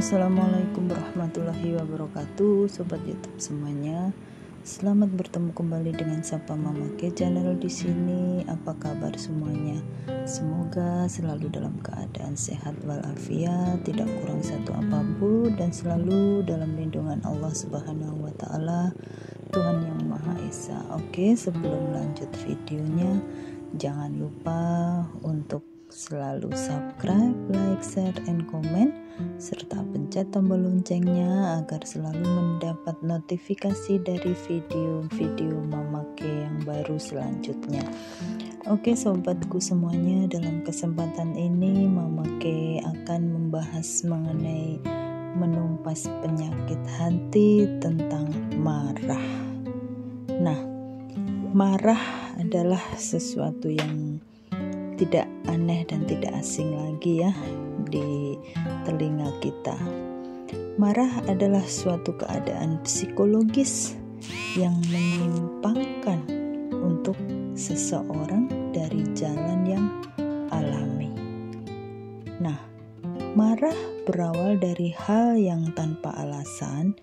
Assalamualaikum warahmatullahi wabarakatuh, sobat YouTube semuanya. Selamat bertemu kembali dengan Sapa Mama Ke channel di sini. Apa kabar semuanya? Semoga selalu dalam keadaan sehat walafiat, tidak kurang satu apapun, dan selalu dalam lindungan Allah Subhanahu wa Ta'ala, Tuhan yang Maha Esa. Oke, sebelum lanjut videonya, jangan lupa untuk selalu subscribe, like, share, and comment, serta pencet tombol loncengnya agar selalu mendapat notifikasi dari video-video Mama Ke yang baru selanjutnya. Oke sobatku semuanya, dalam kesempatan ini Mama Ke akan membahas mengenai menumpas penyakit hati tentang marah. Nah, marah adalah sesuatu yang tidak aneh dan tidak asing lagi ya di telinga kita. Marah adalah suatu keadaan psikologis yang menyimpangkan untuk seseorang dari jalan yang alami. Nah, marah berawal dari hal yang tanpa alasan,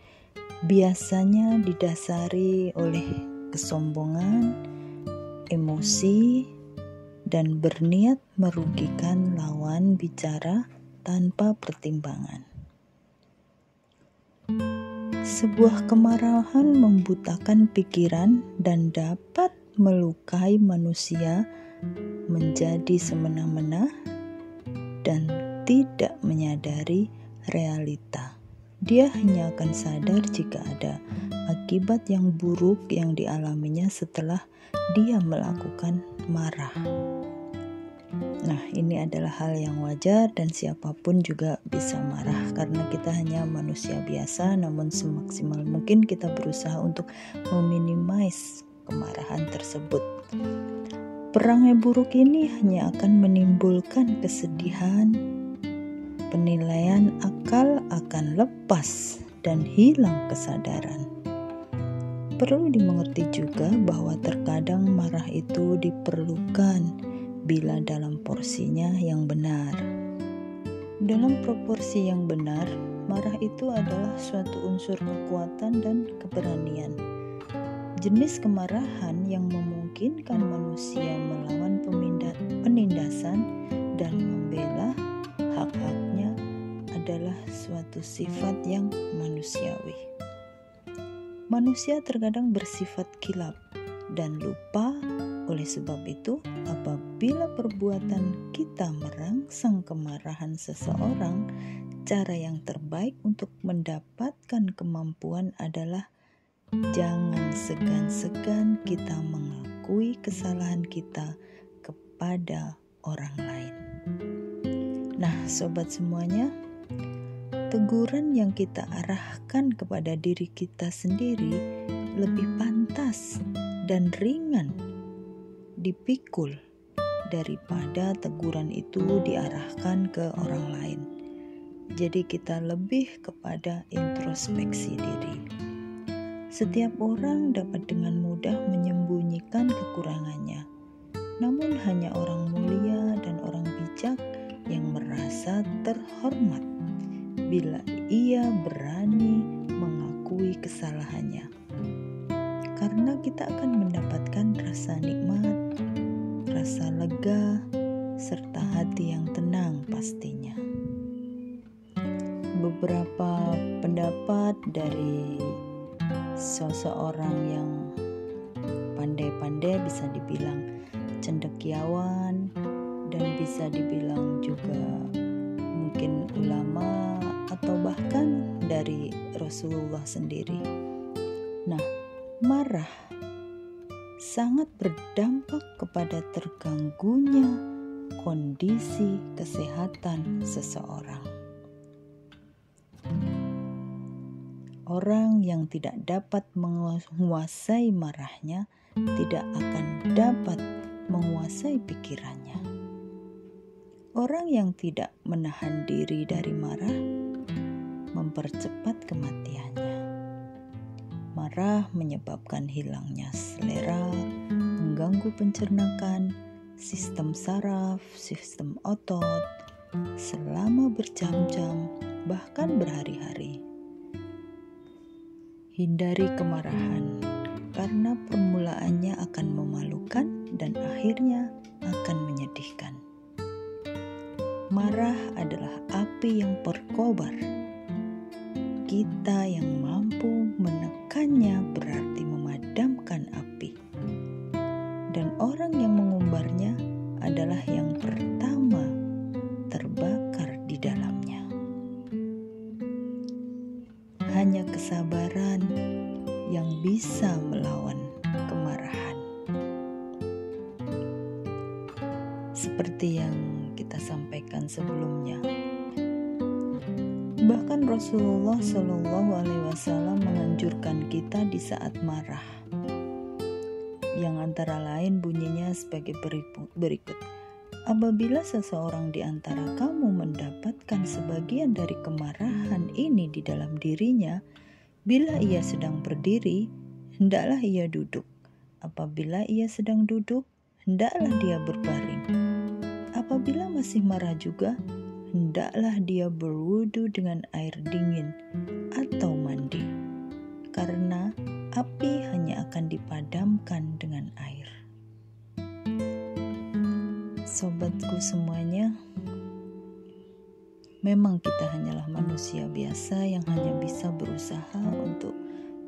biasanya didasari oleh kesombongan, emosi, dan berniat merugikan lawan bicara tanpa pertimbangan. Sebuah kemarahan membutakan pikiran dan dapat melukai manusia menjadi semena-mena dan tidak menyadari realita. Dia hanya akan sadar jika ada akibat yang buruk yang dialaminya setelah dia melakukan marah. Nah, ini adalah hal yang wajar dan siapapun juga bisa marah karena kita hanya manusia biasa, namun semaksimal mungkin kita berusaha untuk meminimais kemarahan tersebut. Perangai buruk ini hanya akan menimbulkan kesedihan, penilaian akal akan lepas dan hilang kesadaran. Perlu dimengerti juga bahwa terkadang marah itu diperlukan bila dalam porsinya yang benar. Dalam proporsi yang benar, marah itu adalah suatu unsur kekuatan dan keberanian. Jenis kemarahan yang memungkinkan manusia melawan penindasan dan membela hak-haknya adalah suatu sifat yang manusiawi. Manusia terkadang bersifat kilap dan lupa. Oleh sebab itu, apabila perbuatan kita merangsang kemarahan seseorang, cara yang terbaik untuk mendapatkan kemampuan adalah jangan segan-segan kita mengakui kesalahan kita kepada orang lain. Nah, sobat semuanya, teguran yang kita arahkan kepada diri kita sendiri lebih pantas dan ringan dipikul daripada teguran itu diarahkan ke orang lain. Jadi kita lebih kepada introspeksi diri. Setiap orang dapat dengan mudah menyembunyikan kekurangannya. Namun hanya orang mulia dan orang bijak yang merasa terhormat bila ia berani mengakui kesalahannya. Karena kita akan mendapatkan rasa nikmat, rasa lega, serta hati yang tenang pastinya. Beberapa pendapat dari seseorang yang pandai-pandai, bisa dibilang cendekiawan, dan bisa dibilang juga mungkin ulama atau bahkan dari Rasulullah sendiri. Nah, marah sangat berdampak kepada terganggunya kondisi kesehatan seseorang. Orang yang tidak dapat menguasai marahnya tidak akan dapat menguasai pikirannya. Orang yang tidak menahan diri dari marah mempercepat kematiannya. Marah menyebabkan hilangnya selera, mengganggu pencernaan, sistem saraf, sistem otot selama berjam-jam, bahkan berhari-hari. Hindari kemarahan, karena permulaannya akan memalukan dan akhirnya akan menyedihkan. Marah adalah api yang berkobar. Kita yang mampu menekannya berarti memadamkan api. Dan orang yang mengumbarnya adalah yang pertama terbakar di dalamnya. Hanya kesabaran yang bisa melawan kemarahan. Seperti yang kita sampaikan sebelumnya, bahkan Rasulullah SAW menganjurkan kita di saat marah, yang antara lain bunyinya sebagai berikut. Apabila seseorang di antara kamu mendapatkan sebagian dari kemarahan ini di dalam dirinya, bila ia sedang berdiri, hendaklah ia duduk. Apabila ia sedang duduk, hendaklah dia berbaring. Apabila masih marah juga, hendaklah dia berwudu dengan air dingin atau mandi, karena api hanya akan dipadamkan dengan air. Sobatku semuanya, memang kita hanyalah manusia biasa yang hanya bisa berusaha untuk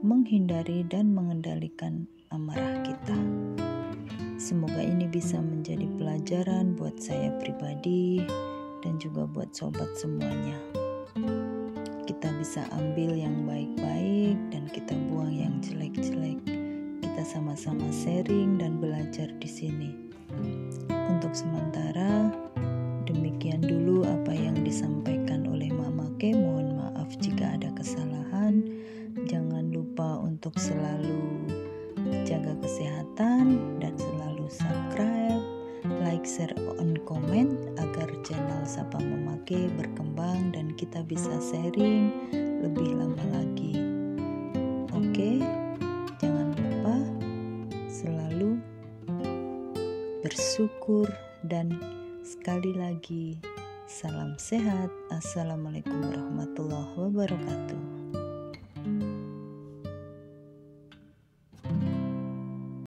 menghindari dan mengendalikan amarah kita. Semoga ini bisa menjadi pelajaran buat saya pribadi dan juga buat sobat semuanya. Kita bisa ambil yang baik-baik dan kita buang yang jelek-jelek. Kita sama-sama sharing dan belajar di sini. Untuk sementara, demikian dulu apa yang disampaikan oleh Mama Ke. Mohon maaf jika ada kesalahan. Jangan lupa untuk selalu jaga kesehatan dan selalu subscribe, like, share, on comment agar channel Sapa Mama Ke berkembang dan kita bisa sharing lebih lama lagi. Oke, jangan lupa selalu bersyukur dan sekali lagi salam sehat. Assalamualaikum warahmatullahi wabarakatuh.